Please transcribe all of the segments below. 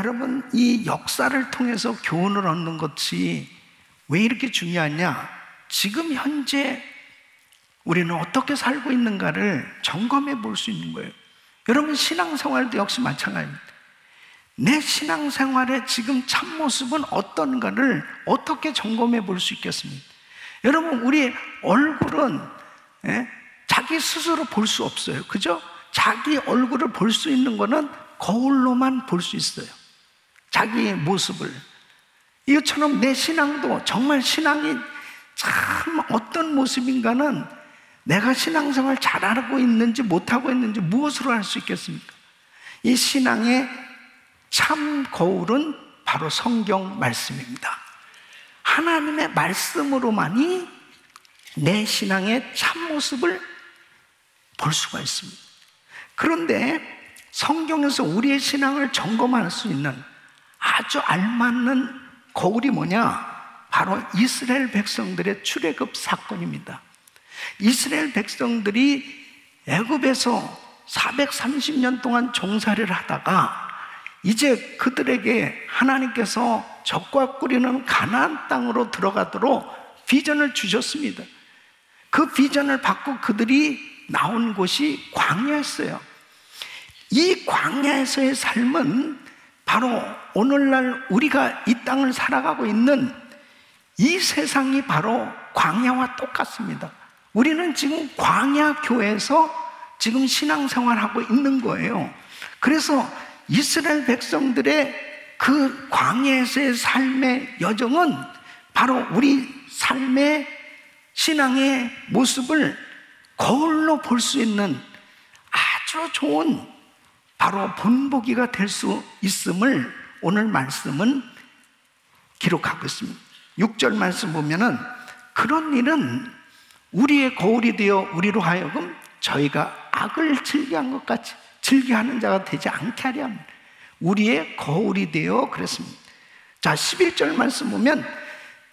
여러분, 이 역사를 통해서 교훈을 얻는 것이 왜 이렇게 중요하냐? 지금 현재 우리는 어떻게 살고 있는가를 점검해 볼 수 있는 거예요. 여러분, 신앙생활도 역시 마찬가지입니다. 내 신앙생활의 지금 참모습은 어떤가를 어떻게 점검해 볼 수 있겠습니까? 여러분, 우리 얼굴은 자기 스스로 볼 수 없어요. 그죠? 자기 얼굴을 볼 수 있는 거는 거울로만 볼 수 있어요. 자기의 모습을. 이것처럼 내 신앙도 정말 신앙이 참 어떤 모습인가는 내가 신앙생활 잘하고 있는지 못하고 있는지 무엇으로 알 수 있겠습니까? 이 신앙의 참 거울은 바로 성경 말씀입니다. 하나님의 말씀으로만이 내 신앙의 참모습을 볼 수가 있습니다. 그런데 성경에서 우리의 신앙을 점검할 수 있는 아주 알맞는 거울이 뭐냐? 바로 이스라엘 백성들의 출애굽 사건입니다. 이스라엘 백성들이 애굽에서 430년 동안 종살이를 하다가 이제 그들에게 하나님께서 젖과 꿀이는 가나안 땅으로 들어가도록 비전을 주셨습니다. 그 비전을 받고 그들이 나온 곳이 광야였어요. 이 광야에서의 삶은 바로 오늘날 우리가 이 땅을 살아가고 있는 이 세상이 바로 광야와 똑같습니다. 우리는 지금 광야 교회에서 지금 신앙생활하고 있는 거예요. 그래서 이스라엘 백성들의 그 광야에서의 삶의 여정은 바로 우리 삶의 신앙의 모습을 거울로 볼 수 있는 아주 좋은 바로 본보기가 될 수 있음을 오늘 말씀은 기록하고 있습니다. 6절 말씀 보면은 그런 일은 우리의 거울이 되어 우리로 하여금 저희가 악을 즐겨한 것 같이 즐겨하는 자가 되지 않게 하려 합니다. 우리의 거울이 되어 그랬습니다. 자, 11절 말씀 보면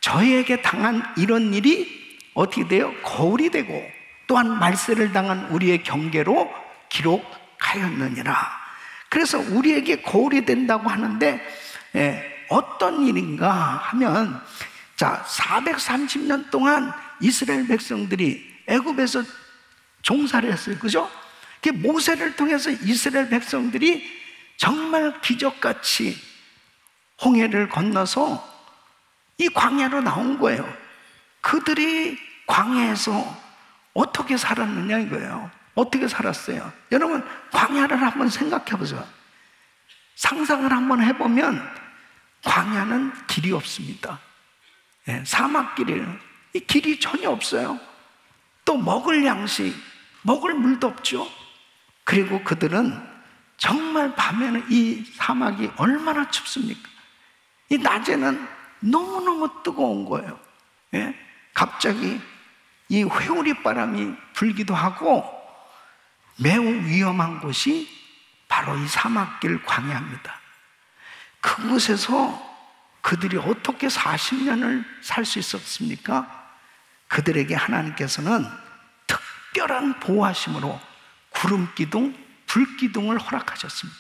저희에게 당한 이런 일이 어떻게 돼요? 거울이 되고 또한 말세를 당한 우리의 경계로 기록하였느니라. 그래서 우리에게 거울이 된다고 하는데 어떤 일인가 하면 자, 430년 동안 이스라엘 백성들이 애굽에서 종살이 했어요. 그죠? 모세를 통해서 이스라엘 백성들이 정말 기적같이 홍해를 건너서 이 광야로 나온 거예요. 그들이 광야에서 어떻게 살았느냐 이거예요. 어떻게 살았어요? 여러분, 광야를 한번 생각해 보세요. 상상을 한번 해보면 광야는 길이 없습니다. 사막길이에요. 이 길이 전혀 없어요. 또 먹을 양식, 먹을 물도 없죠. 그리고 그들은 정말 밤에는 이 사막이 얼마나 춥습니까? 이 낮에는 너무너무 뜨거운 거예요. 갑자기 이 회오리 바람이 불기도 하고 매우 위험한 곳이 바로 이 사막길 광야입니다. 그곳에서 그들이 어떻게 40년을 살 수 있었습니까? 그들에게 하나님께서는 특별한 보호하심으로 구름기둥, 불기둥을 허락하셨습니다.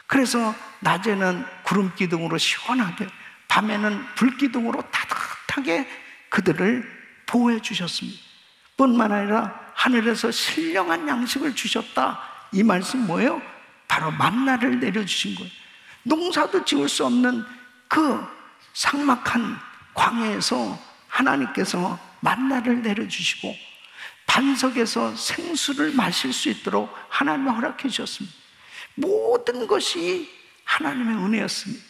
그래서 낮에는 구름기둥으로 시원하게, 밤에는 불기둥으로 따뜻하게 그들을 보호해 주셨습니다. 뿐만 아니라 하늘에서 신령한 양식을 주셨다. 이 말씀 뭐예요? 바로 만나를 내려주신 거예요. 농사도 지을 수 없는 그 삭막한 광야에서 하나님께서 만나를 내려주시고 반석에서 생수를 마실 수 있도록 하나님이 허락해 주셨습니다. 모든 것이 하나님의 은혜였습니다.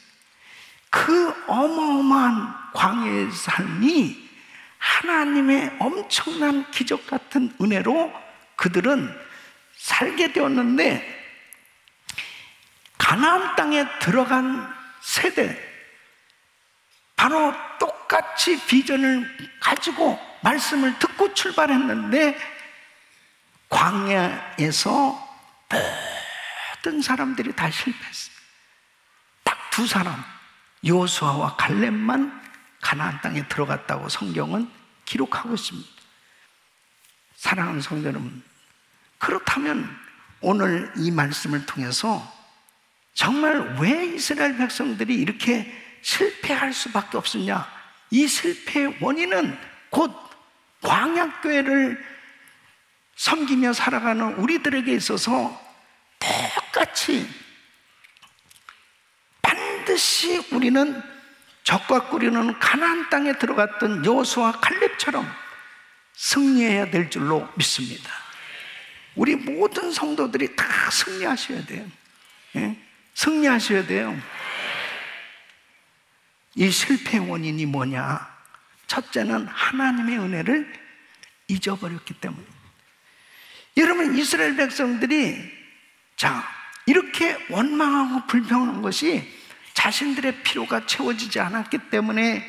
그 어마어마한 광야의 삶이 하나님의 엄청난 기적 같은 은혜로 그들은 살게 되었는데, 가나안 땅에 들어간 세대, 바로 똑같이 비전을 가지고 말씀을 듣고 출발했는데 광야에서 모든 사람들이 다 실패했습니다. 딱 두 사람, 여호수아와 갈렙만 가나안 땅에 들어갔다고 성경은 기록하고 있습니다. 사랑하는 성도 여러분, 그렇다면 오늘 이 말씀을 통해서 정말 왜 이스라엘 백성들이 이렇게 실패할 수밖에 없었냐? 이 실패의 원인은 곧 광야교회를 섬기며 살아가는 우리들에게 있어서 똑같이 반드시 우리는 적과 꾸리는 가나안 땅에 들어갔던 여호수아 칼렙처럼 승리해야 될 줄로 믿습니다. 우리 모든 성도들이 다 승리하셔야 돼요. 예? 승리하셔야 돼요. 이 실패의 원인이 뭐냐? 첫째는 하나님의 은혜를 잊어버렸기 때문입니다. 여러분, 이스라엘 백성들이 이렇게 원망하고 불평한 것이 자신들의 필요가 채워지지 않았기 때문에,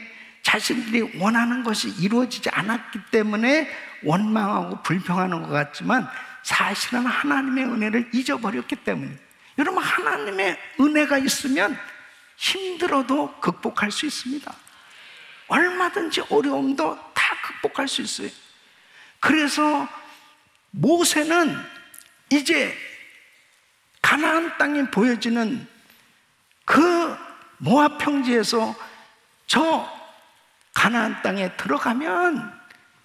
자신들이 원하는 것이 이루어지지 않았기 때문에 원망하고 불평하는 것 같지만 사실은 하나님의 은혜를 잊어버렸기 때문입니다. 여러분, 하나님의 은혜가 있으면 힘들어도 극복할 수 있습니다. 얼마든지 어려움도 다 극복할 수 있어요. 그래서 모세는 이제 가나안 땅에 보여지는 그 모압 평지에서 저 가나안 땅에 들어가면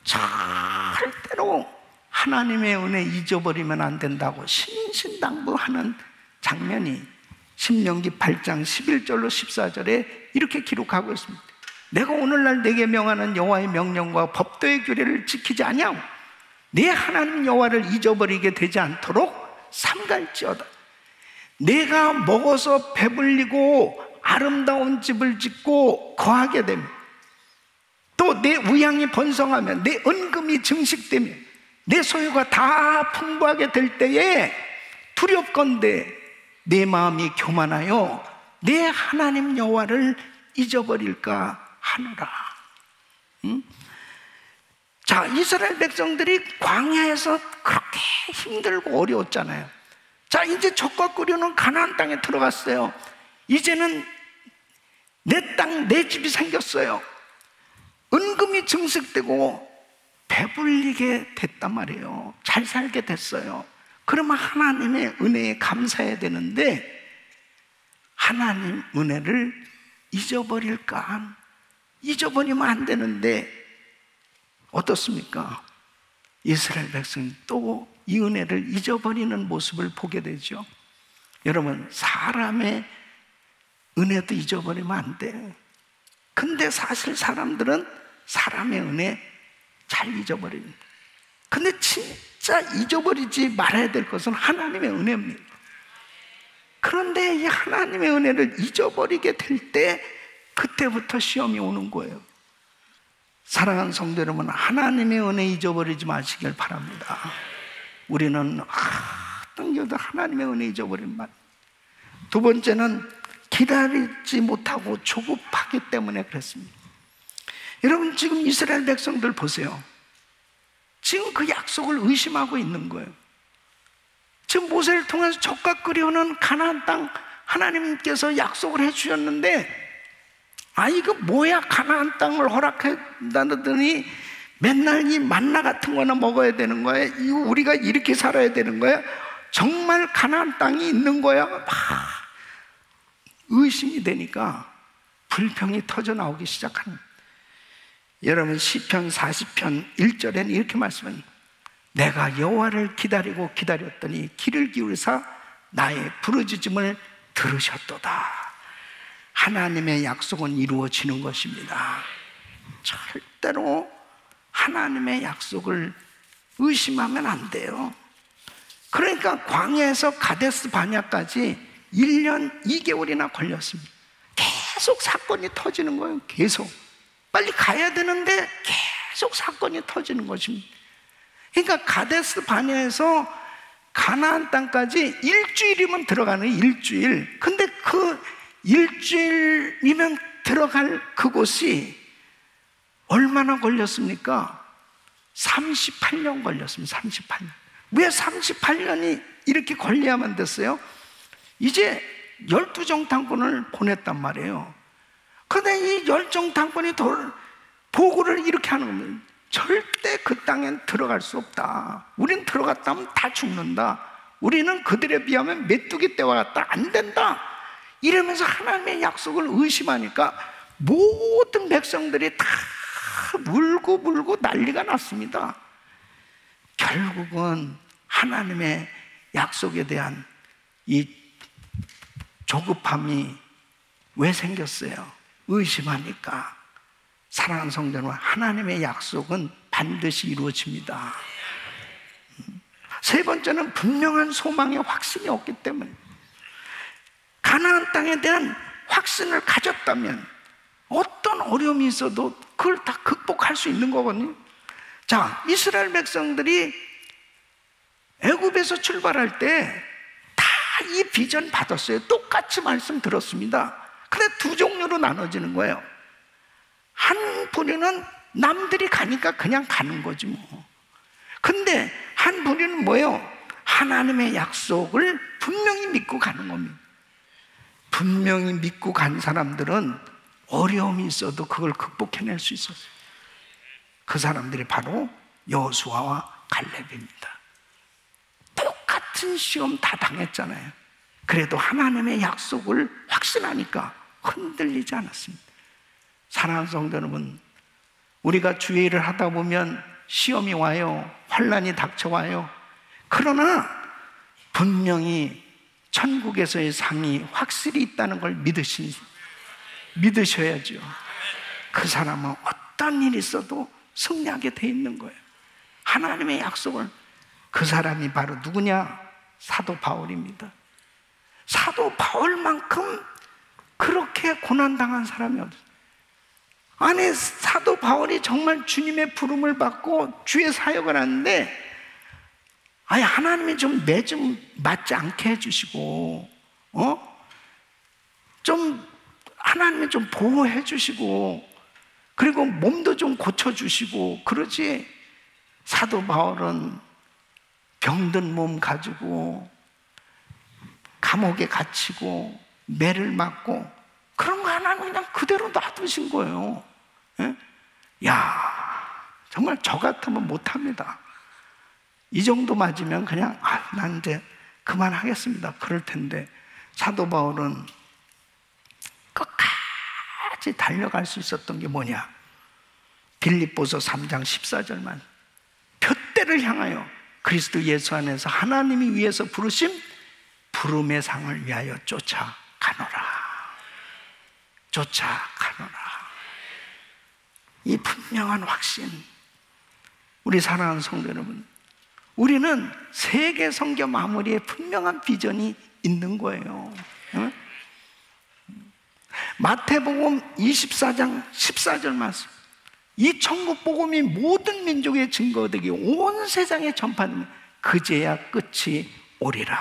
절대로 하나님의 은혜 잊어버리면 안 된다고 신신당부하는 장면이 신명기 8장 11절로 14절에 이렇게 기록하고 있습니다. 내가 오늘날 내게 명하는 여호와의 명령과 법도의 규례를 지키지 아니하고 내 하나님 여호와를 잊어버리게 되지 않도록 삼갈지어다. 내가 먹어서 배불리고 아름다운 집을 짓고 거하게 되면, 또 내 우양이 번성하면, 내 은금이 증식되며 내 소유가 다 풍부하게 될 때에 두렵건대 내 마음이 교만하여 내 하나님 여호와를 잊어버릴까 하노라. 자, 이스라엘 백성들이 광야에서 그렇게 힘들고 어려웠잖아요. 자, 이제 적과 꾸려는 가나안 땅에 들어갔어요. 이제는 내 땅, 내 집이 생겼어요. 은금이 증식되고 배불리게 됐단 말이에요. 잘 살게 됐어요. 그러면 하나님의 은혜에 감사해야 되는데 하나님 은혜를 잊어버릴까? 잊어버리면 안 되는데 어떻습니까? 이스라엘 백성이 또 이 은혜를 잊어버리는 모습을 보게 되죠. 여러분, 사람의 은혜도 잊어버리면 안 돼요. 근데 사실 사람들은 사람의 은혜 잘 잊어버립니다. 근데 진짜 잊어버리지 말아야 될 것은 하나님의 은혜입니다. 그런데 이 하나님의 은혜를 잊어버리게 될 때 그때부터 시험이 오는 거예요. 사랑하는 성도 여러분, 하나님의 은혜 잊어버리지 마시길 바랍니다. 우리는 당겨도 하나님의 은혜 잊어버린 말. 두 번째는 기다리지 못하고 조급하기 때문에 그랬습니다. 여러분, 지금 이스라엘 백성들 보세요. 지금 그 약속을 의심하고 있는 거예요. 지금 모세를 통해서 적과 끓여오는 가나안 땅 하나님께서 약속을 해주셨는데, 이거 뭐야, 가나안 땅을 허락한다더니 맨날 이 만나 같은 거나 먹어야 되는 거야? 이거 우리가 이렇게 살아야 되는 거야? 정말 가나안 땅이 있는 거야? 막 의심이 되니까 불평이 터져 나오기 시작합니다. 여러분, 시편 40편 1절에는 이렇게 말씀합니다. 내가 여호와를 기다리고 기다렸더니 귀를 기울이사 나의 부르짖음을 들으셨도다. 하나님의 약속은 이루어지는 것입니다. 절대로 하나님의 약속을 의심하면 안 돼요. 그러니까 광야에서 가데스 바냐까지 1년 2개월이나 걸렸습니다. 계속 사건이 터지는 거예요. 계속 빨리 가야 되는데 계속 사건이 터지는 것입니다. 그러니까 가데스 바냐에서 가나안 땅까지 일주일이면 들어가는, 일주일. 근데 그 일주일이면 들어갈 그곳이 얼마나 걸렸습니까? 38년 걸렸습니다. 38년. 왜 38년이 이렇게 걸려야만 됐어요? 이제 12정탐꾼을 보냈단 말이에요. 그런데 이 10정탐꾼이 보고를 이렇게 하는 겁니다. 절대 그 땅엔 들어갈 수 없다. 우린 들어갔다 하면 다 죽는다. 우리는 그들에 비하면 메뚜기 떼와 같다. 안 된다. 이러면서 하나님의 약속을 의심하니까 모든 백성들이 다 울고 난리가 났습니다. 결국은 하나님의 약속에 대한 이 조급함이 왜 생겼어요? 의심하니까. 사랑하는 성도 여러분, 하나님의 약속은 반드시 이루어집니다. 세 번째는 분명한 소망의 확신이 없기 때문에. 가나안 땅에 대한 확신을 가졌다면 어떤 어려움이 있어도 그걸 다 극복할 수 있는 거거든요. 자, 이스라엘 백성들이 애굽에서 출발할 때 다 이 비전 받았어요. 똑같이 말씀 들었습니다. 근데 두 종류로 나눠지는 거예요. 한 부류는 남들이 가니까 그냥 가는 거지 뭐. 근데 한 부류는 뭐예요? 하나님의 약속을 분명히 믿고 가는 겁니다. 분명히 믿고 간 사람들은 어려움이 있어도 그걸 극복해낼 수 있었어요. 그 사람들이 바로 여호수아와 갈렙입니다. 똑같은 시험 다 당했잖아요. 그래도 하나님의 약속을 확신하니까 흔들리지 않았습니다. 사랑하는 성도 여러분, 우리가 주의 일을 하다 보면 시험이 와요. 환난이 닥쳐와요. 그러나 분명히 천국에서의 상이 확실히 있다는 걸 믿으셔야죠. 그 사람은 어떤 일이 있어도 승리하게 돼 있는 거예요. 하나님의 약속을. 그 사람이 바로 누구냐? 사도 바울입니다. 사도 바울만큼 그렇게 고난당한 사람이 어디? 아니, 사도 바울이 정말 주님의 부름을 받고 주의 사역을 하는데, 아니, 하나님이 좀 매 좀 맞지 않게 해주시고, 좀 하나님이 좀 보호해 주시고, 그리고 몸도 좀 고쳐주시고 그러지. 사도 바울은 병든 몸 가지고 감옥에 갇히고 매를 맞고 그런 거 하나는 그냥 그대로 놔두신 거예요. 예? 야, 정말 저 같으면 못합니다. 이 정도 맞으면 그냥 난 이제 그만하겠습니다 그럴 텐데, 사도 바울은 끝까지 달려갈 수 있었던 게 뭐냐? 빌립보서 3장 14절만, 표대를 향하여 그리스도 예수 안에서 하나님이 위해서 부르심 부름의 상을 위하여 쫓아가노라. 이 분명한 확신. 우리 사랑하는 성도 여러분, 우리는 세계 선교 마무리에 분명한 비전이 있는 거예요. 응? 마태복음 24장 14절 말씀, 이 천국 복음이 모든 민족의 증거가 되기 온 세상에 전파되면 그제야 끝이 오리라.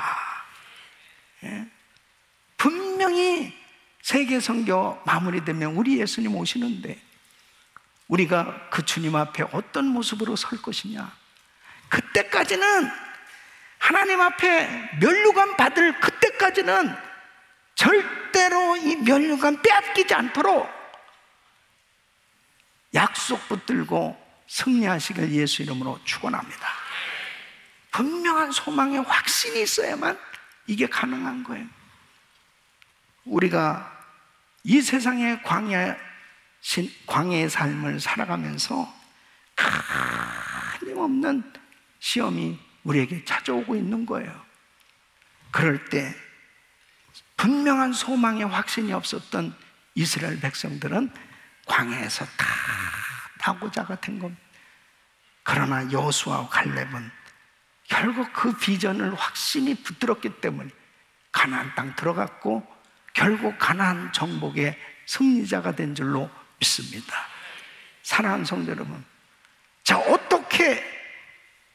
예? 분명히 세계 선교 마무리되면 우리 예수님 오시는데 우리가 그 주님 앞에 어떤 모습으로 설 것이냐? 그때까지는 하나님 앞에 면류관 받을 그때까지는 절대로 이 면류관 빼앗기지 않도록 약속 붙들고 승리하시길 예수 이름으로 축원합니다. 분명한 소망의 확신이 있어야만 이게 가능한 거예요. 우리가 이 세상의 광야의 삶을 살아가면서 끊임없는 시험이 우리에게 찾아오고 있는 거예요. 그럴 때 분명한 소망의 확신이 없었던 이스라엘 백성들은 광야에서 다 다고자가 된 겁니다. 그러나 여호수아와 갈렙은 결국 그 비전을 확신히 붙들었기 때문에 가나안 땅 들어갔고 결국 가나안 정복의 승리자가 된 줄로 믿습니다. 사랑하는 성도 여러분, 자, 어떻게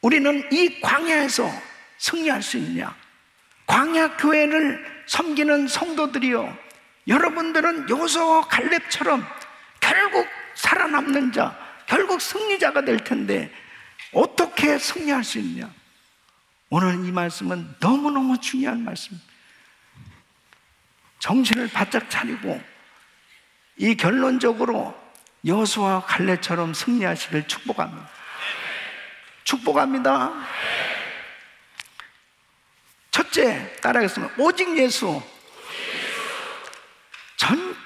우리는 이 광야에서 승리할 수 있냐? 광야 교회를 섬기는 성도들이요, 여러분들은 여호수아와 갈렙처럼 결국 살아남는 자, 결국 승리자가 될 텐데 어떻게 승리할 수 있냐? 오늘 이 말씀은 너무너무 중요한 말씀입니다. 정신을 바짝 차리고 이 결론적으로 여호수아와 갈렙처럼 승리하시길 축복합니다. 축복합니다. 첫째, 따라하겠습니다. 오직 예수.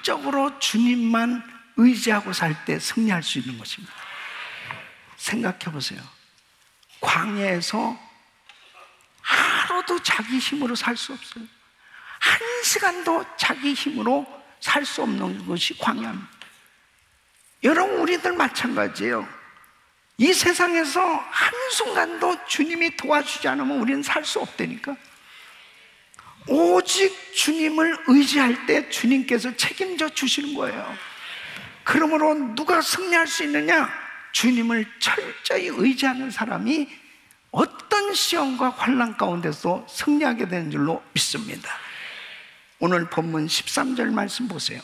전적으로 주님만 의지하고 살 때 승리할 수 있는 것입니다. 생각해 보세요. 광야에서 하루도 자기 힘으로 살 수 없어요. 한 시간도 자기 힘으로 살 수 없는 것이 광야입니다. 여러분, 우리들 마찬가지예요. 이 세상에서 한순간도 주님이 도와주지 않으면 우리는 살 수 없다니까. 오직 주님을 의지할 때 주님께서 책임져 주시는 거예요. 그러므로 누가 승리할 수 있느냐? 주님을 철저히 의지하는 사람이 어떤 시험과 환난 가운데서 승리하게 되는 줄로 믿습니다. 오늘 본문 13절 말씀 보세요.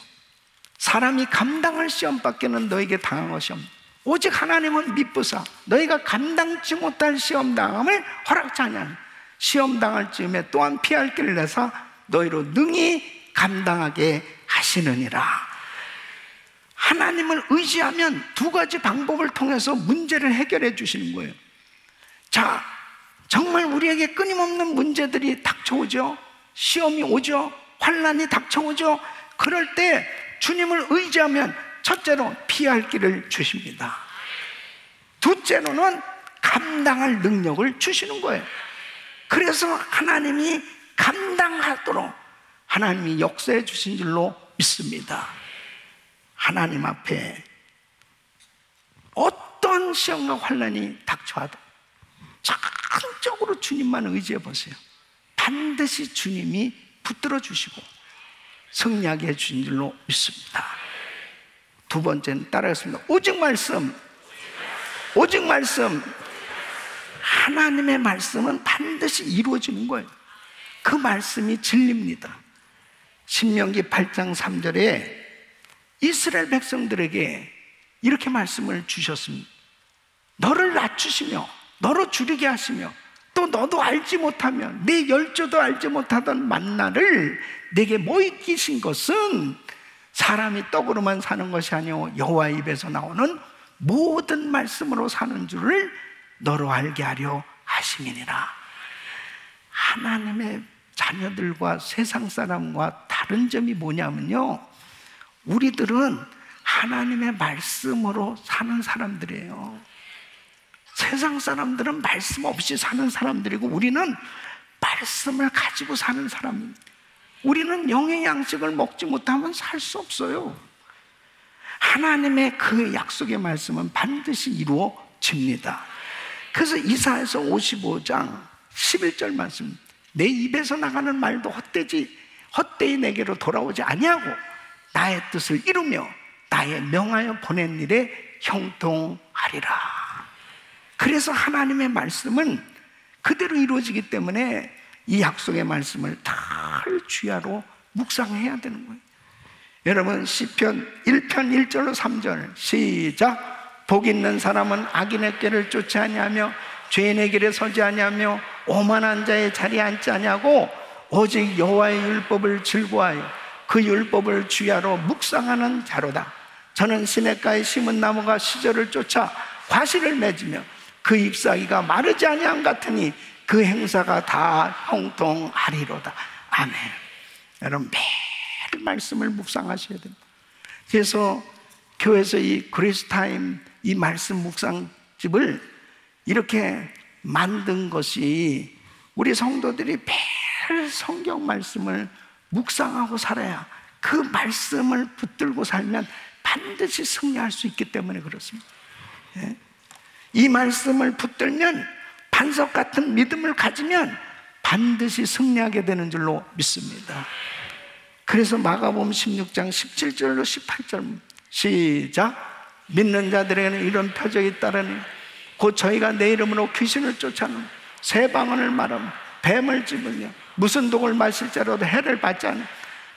사람이 감당할 시험밖에는 너에게 당한 것이 없다. 오직 하나님은 미쁘사 너희가 감당치 못할 시험 당함을 허락지 아니하니 시험 당할 즈음에 또한 피할 길을 내사 너희로 능히 감당하게 하시느니라. 하나님을 의지하면 두 가지 방법을 통해서 문제를 해결해 주시는 거예요. 자, 정말 우리에게 끊임없는 문제들이 닥쳐오죠. 시험이 오죠. 환난이 닥쳐오죠. 그럴 때 주님을 의지하면 첫째로 피할 길을 주십니다. 둘째로는 감당할 능력을 주시는 거예요. 그래서 하나님이 감당하도록 하나님이 역사해 주신 줄로 믿습니다. 하나님 앞에 어떤 시험과 환난이 닥쳐와도 적극적으로 주님만 의지해 보세요. 반드시 주님이 붙들어 주시고 승리하게 해주신 줄로 믿습니다. 두 번째는 따라하겠습니다. 오직 말씀. 오직 말씀. 하나님의 말씀은 반드시 이루어지는 거예요. 그 말씀이 진리입니다. 신명기 8장 3절에 이스라엘 백성들에게 이렇게 말씀을 주셨습니다. 너를 낮추시며 너로 줄이게 하시며 또 너도 알지 못하면 내 열조도 알지 못하던 만나를 내게 모이기신 것은 사람이 떡으로만 사는 것이 아니오 여호와의 입에서 나오는 모든 말씀으로 사는 줄을 너로 알게 하려 하심이니라. 하나님의 자녀들과 세상 사람과 다른 점이 뭐냐면요, 우리들은 하나님의 말씀으로 사는 사람들이에요. 세상 사람들은 말씀 없이 사는 사람들이고 우리는 말씀을 가지고 사는 사람입니다. 우리는 영의 양식을 먹지 못하면 살 수 없어요. 하나님의 그 약속의 말씀은 반드시 이루어집니다. 그래서 이사야서 55장 11절 말씀, 내 입에서 나가는 말도 헛되이 내게로 돌아오지 아니하고 나의 뜻을 이루며 나의 명하여 보낸 일에 형통하리라. 그래서 하나님의 말씀은 그대로 이루어지기 때문에 이 약속의 말씀을 잘 주야로 묵상해야 되는 거예요. 여러분, 시편 1편 1절로 3절 시작. 복 있는 사람은 악인의 길을 쫓지 아니하며 죄인의 길에 서지 아니하며 오만한 자의 자리에 앉지 아니하고 오직 여호와의 율법을 즐거워하여 그 율법을 주야로 묵상하는 자로다. 저는 시냇가에 심은 나무가 시절을 쫓아 과실을 맺으며 그 잎사귀가 마르지 아니함 같으니 그 행사가 다 형통하리로다. 아멘. 여러분, 매일 말씀을 묵상하셔야 됩니다. 그래서 교회에서 이 그레이스타임 이 말씀 묵상집을 이렇게 만든 것이 우리 성도들이 매일 성경 말씀을 묵상하고 살아야, 그 말씀을 붙들고 살면 반드시 승리할 수 있기 때문에 그렇습니다. 예? 이 말씀을 붙들면, 반석 같은 믿음을 가지면 반드시 승리하게 되는 줄로 믿습니다. 그래서 마가복음 16장 17절로 18절 시작. 믿는 자들에게는 이런 표적이 따르니 곧 저희가 내 이름으로 귀신을 쫓아내며 새 방언을 말하며 뱀을 집으며 무슨 독을 마실지라도 해를 받지 않으며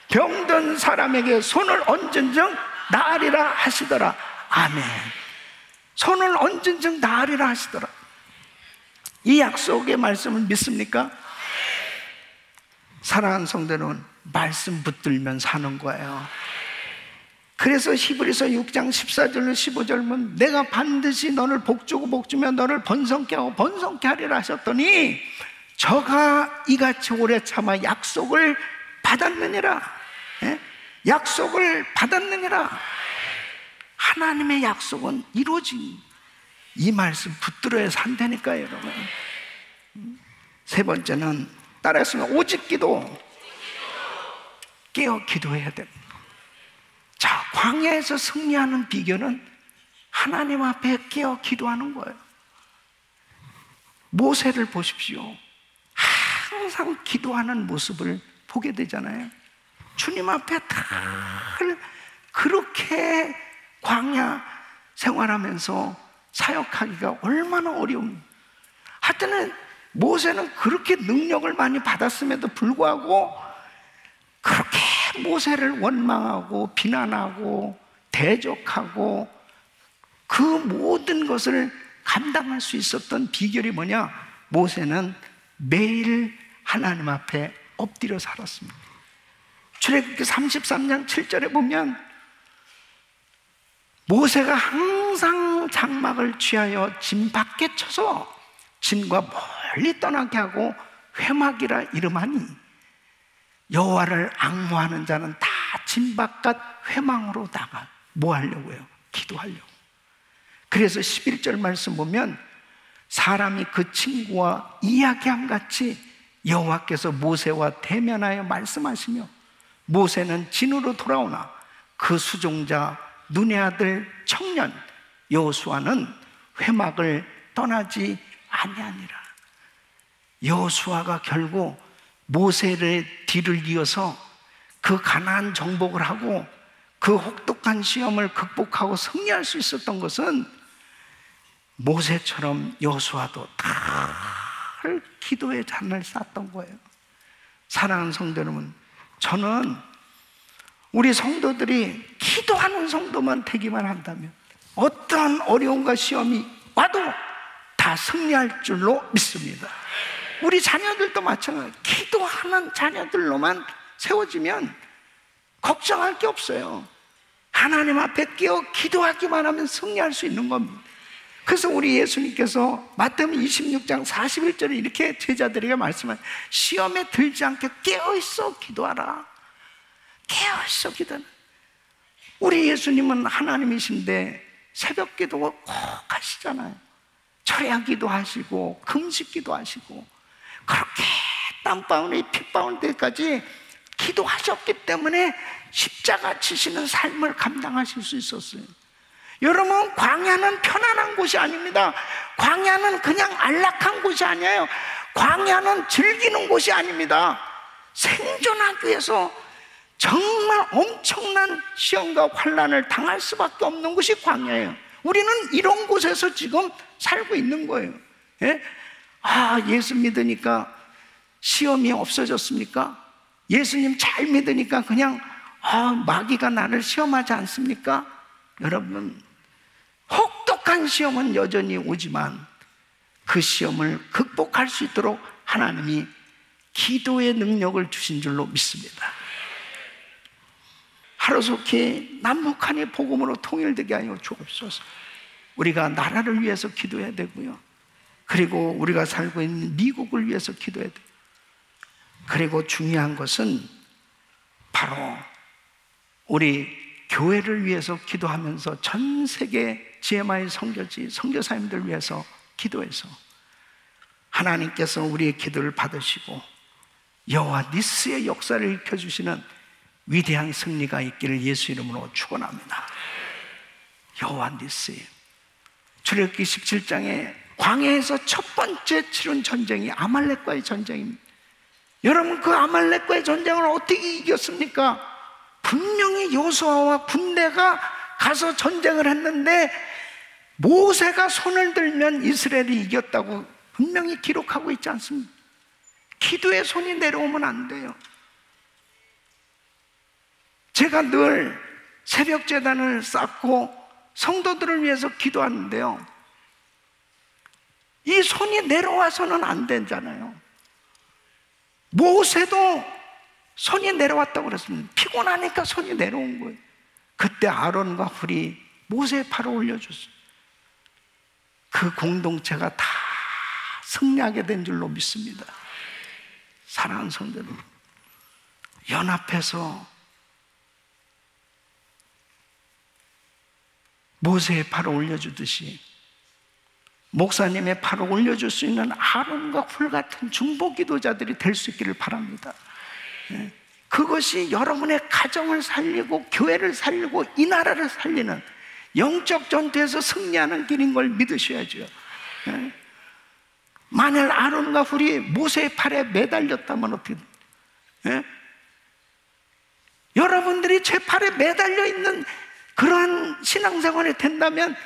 병든 사람에게 손을 얹은 즉 나으리라 하시더라. 아멘. 손을 얹은 즉 나으리라 하시더라. 이 약속의 말씀을 믿습니까? 사랑하는 성도는 말씀 붙들면 사는 거예요. 그래서 히브리서 6장 14절로 15절은 내가 반드시 너를 복주고 복주며 너를 번성케 하고 번성케 하리라 하셨더니 저가 이같이 오래 참아 약속을 받았느니라. 예? 약속을 받았느니라. 하나님의 약속은 이루어진, 이 말씀 붙들어야 산다니까요, 여러분. 세 번째는 따라했으면 오직 기도. 깨어 기도해야 됩니다. 자, 광야에서 승리하는 비결은 하나님 앞에 깨어 기도하는 거예요. 모세를 보십시오. 항상 기도하는 모습을 보게 되잖아요. 주님 앞에 늘 그렇게 광야 생활하면서 사역하기가 얼마나 어려운. 하여튼 모세는 그렇게 능력을 많이 받았음에도 불구하고 그렇게 모세를 원망하고 비난하고 대적하고 그 모든 것을 감당할 수 있었던 비결이 뭐냐? 모세는 매일 하나님 앞에 엎드려 살았습니다. 출애굽기 33장 7절에 보면 모세가 항상 장막을 취하여 진 밖에 쳐서 진과 멀리 떠나게 하고 회막이라 이름하니, 여호와를 앙모하는 자는 다 진 바깥 회망으로 나가. 뭐 하려고요? 기도하려고. 그래서 11절 말씀 보면 사람이 그 친구와 이야기함 같이 여호와께서 모세와 대면하여 말씀하시며, 모세는 진으로 돌아오나 그 수종자 눈의 아들 청년 여호수아는 회막을 떠나지 아니하니라. 여호수아가 결국 모세의 뒤를 이어서 그 가나안 정복을 하고 그 혹독한 시험을 극복하고 승리할 수 있었던 것은 모세처럼 여호수아도 늘 기도의 잔을 쌓았던 거예요. 사랑하는 성도 여러분, 저는 우리 성도들이 기도하는 성도만 되기만 한다면 어떠한 어려움과 시험이 와도 다 승리할 줄로 믿습니다. 우리 자녀들도 마찬가지예요. 기도하는 자녀들로만 세워지면 걱정할 게 없어요. 하나님 앞에 끼어 기도하기만 하면 승리할 수 있는 겁니다. 그래서 우리 예수님께서 마태복음 26장 41절에 이렇게 제자들에게 말씀하세요. 시험에 들지 않게 깨어있어 기도하라. 깨어있어 기도하라. 우리 예수님은 하나님이신데 새벽 기도가 꼭 하시잖아요. 철야기도 하시고 금식기도 하시고 그렇게 땀방울이 핏방울 때까지 기도하셨기 때문에 십자가 지시는 삶을 감당하실 수 있었어요. 여러분, 광야는 편안한 곳이 아닙니다. 광야는 그냥 안락한 곳이 아니에요. 광야는 즐기는 곳이 아닙니다. 생존하기 위해서 정말 엄청난 시험과 환난을 당할 수밖에 없는 곳이 광야예요. 우리는 이런 곳에서 지금 살고 있는 거예요. 예? 예수 믿으니까 시험이 없어졌습니까? 예수님 잘 믿으니까 그냥 마귀가 나를 시험하지 않습니까? 여러분, 혹독한 시험은 여전히 오지만 그 시험을 극복할 수 있도록 하나님이 기도의 능력을 주신 줄로 믿습니다. 하루속히 남북한이 복음으로 통일되게 하여 주옵소서. 우리가 나라를 위해서 기도해야 되고요, 그리고 우리가 살고 있는 미국을 위해서 기도해야 돼요. 그리고 중요한 것은 바로 우리 교회를 위해서 기도하면서 전 세계 GMI 선교지 선교사님들 위해서 기도해서 하나님께서 우리의 기도를 받으시고 여호와 니스의 역사를 일으켜주시는 위대한 승리가 있기를 예수 이름으로 축원합니다. 여호와 니스. 출애굽기 17장에 광야에서 첫 번째 치른 전쟁이 아말렉과의 전쟁입니다. 여러분, 그 아말렉과의 전쟁을 어떻게 이겼습니까? 분명히 여호수아와 군대가 가서 전쟁을 했는데 모세가 손을 들면 이스라엘이 이겼다고 분명히 기록하고 있지 않습니까? 기도의 손이 내려오면 안 돼요. 제가 늘 새벽 제단을 쌓고 성도들을 위해서 기도하는데요, 이 손이 내려와서는 안 되잖아요. 모세도 손이 내려왔다고 그랬습니다. 피곤하니까 손이 내려온 거예요. 그때 아론과 훌이 모세의 팔을 올려줬어요. 그 공동체가 다 승리하게 된 줄로 믿습니다. 사랑하는 성도들, 연합해서 모세의 팔을 올려주듯이 목사님의 팔을 올려줄 수 있는 아론과 훌 같은 중보 기도자들이 될 수 있기를 바랍니다. 그것이 여러분의 가정을 살리고 교회를 살리고 이 나라를 살리는 영적 전투에서 승리하는 길인 걸 믿으셔야죠. 만약 아론과 훌이 모세의 팔에 매달렸다면 어떻게 돼요? 여러분들이 제 팔에 매달려 있는 그러한 신앙생활이 된다면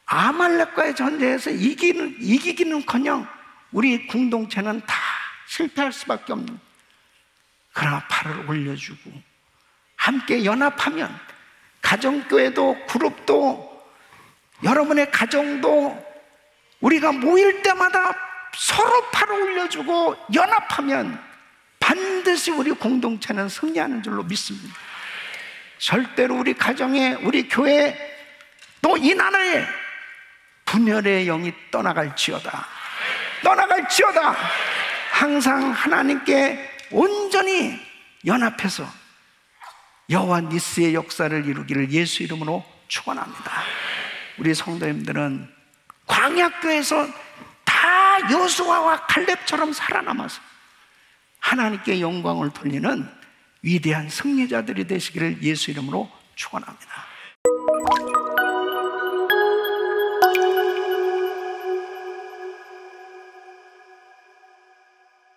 아말렉과의 전쟁에서 이기기는커녕 우리 공동체는 다 실패할 수밖에 없는. 그러나 팔을 올려주고 함께 연합하면 가정교회도 그룹도 여러분의 가정도 우리가 모일 때마다 서로 팔을 올려주고 연합하면 반드시 우리 공동체는 승리하는 줄로 믿습니다. 절대로 우리 가정에, 우리 교회, 또 이 나라에 분열의 영이 떠나갈지어다. 떠나갈지어다. 항상 하나님께 온전히 연합해서 여호와 니스의 역사를 이루기를 예수 이름으로 축원합니다. 우리 성도님들은 광야교에서 다 여호수아와 갈렙처럼 살아남아서 하나님께 영광을 돌리는 위대한 승리자들이 되시기를 예수 이름으로 축원합니다.